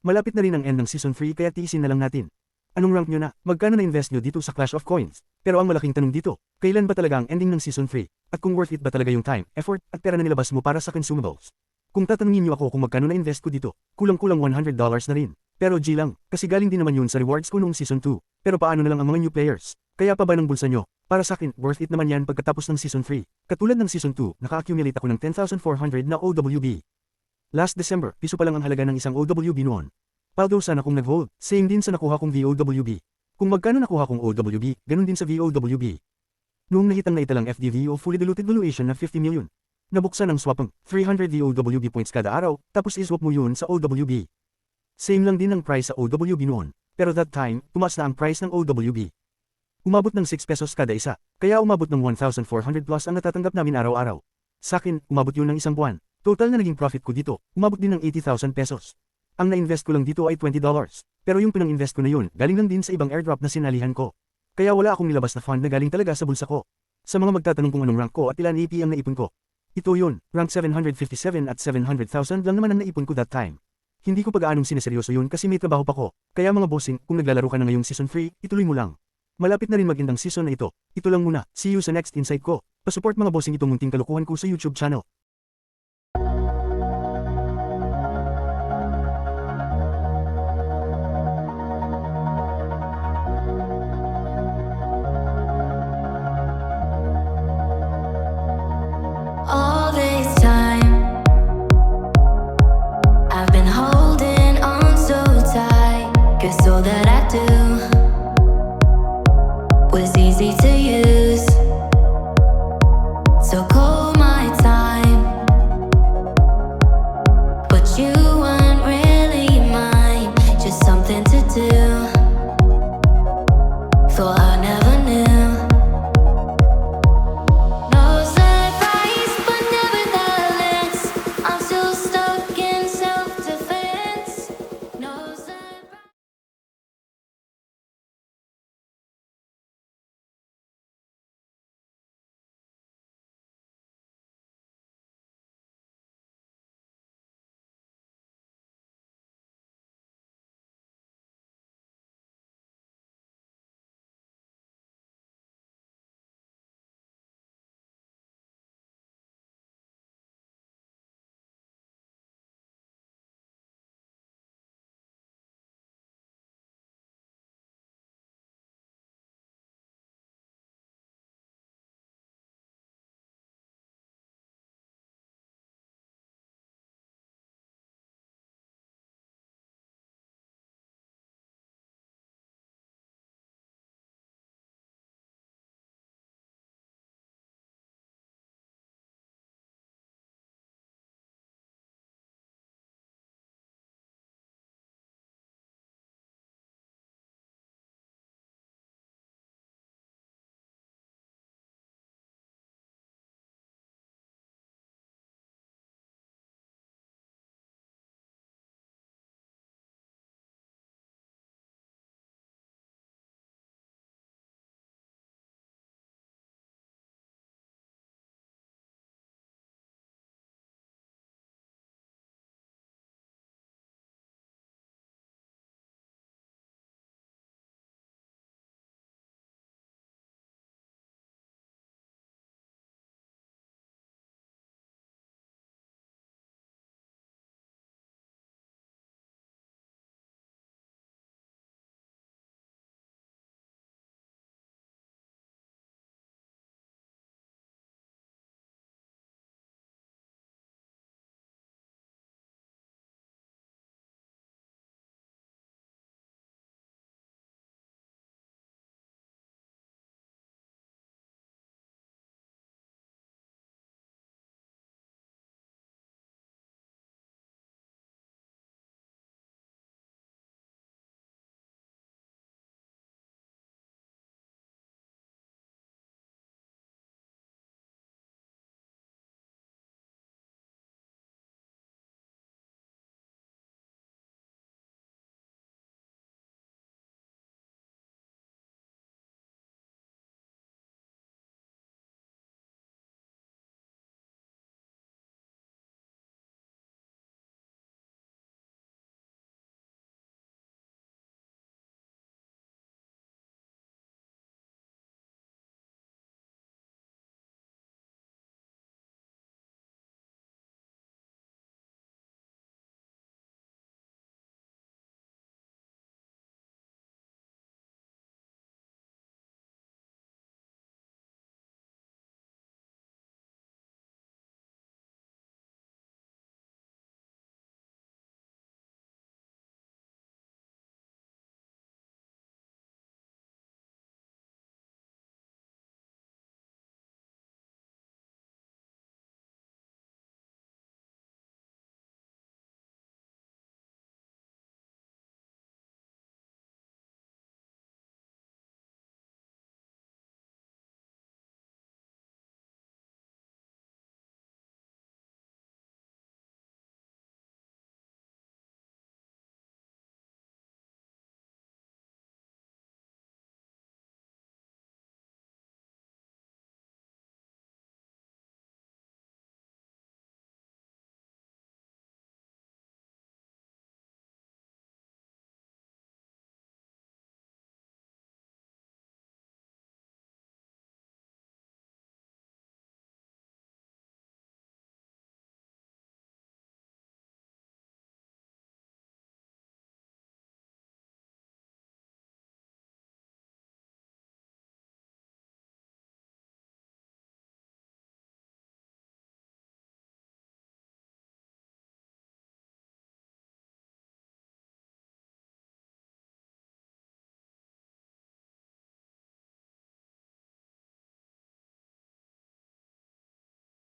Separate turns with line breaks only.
Malapit na rin ang end ng Season 3 kaya tiisin na lang natin. Anong rank nyo na? Magkano na-invest nyo dito sa Clash of Coins? Pero ang malaking tanong dito, kailan ba talaga ang ending ng Season 3? At kung worth it ba talaga yung time, effort, at pera na nilabas mo para sa consumables? Kung tatanungin nyo ako kung magkano na-invest ko dito, kulang-kulang $100 na rin. Pero G lang, kasi galing din naman yun sa rewards ko noong Season 2. Pero paano na lang ang mga new players? Kaya pa ba ng bulsa nyo? Para sa akin, worth it naman yan pagkatapos ng Season 3. Katulad ng Season 2, naka-accumulate ako ng 10,400 na OWB. Last December, piso pa lang ang halaga ng isang OWB noon. Paldo sana kung nag-hold, same din sa nakuha kong VOWB. Kung magkano nakuha kong OWB, ganun din sa VOWB. Noong nahitang na italang FDV o fully diluted valuation na 50 million. Nabuksan ang swapang 300 VOWB points kada araw, tapos iswap mo yun sa OWB. Same lang din ang price sa OWB noon, pero that time, tumaas na ang price ng OWB. Umabot ng 6 pesos kada isa, kaya umabot ng 1,400 plus ang natatanggap namin araw-araw. Sa akin, umabot yun ng isang buwan. Total na naging profit ko dito, umabot din ng 80,000 pesos. Ang na-invest ko lang dito ay $20, pero yung pinang-invest ko na yun, galing lang din sa ibang airdrop na sinalihan ko. Kaya wala akong nilabas na fund na galing talaga sa bulsa ko. Sa mga magtatanong kung anong rank ko at ilan AP ang naipon ko. Ito yun, rank 757 at 700,000 lang naman ang naipon ko that time. Hindi ko pag-aanong sineseryoso yun kasi may trabaho pa ko. Kaya mga bossing, kung naglalaro ka na ngayong Season 3, ituloy mo lang. Malapit na rin mag-end ang season na ito. Ito lang muna, see you sa next insight ko. Pasupport mga bossing itong munting kalukuhan ko sa YouTube channel.
All this time, I've been holding on so tight, 'cause all that I do was easy to use. So call my time, but you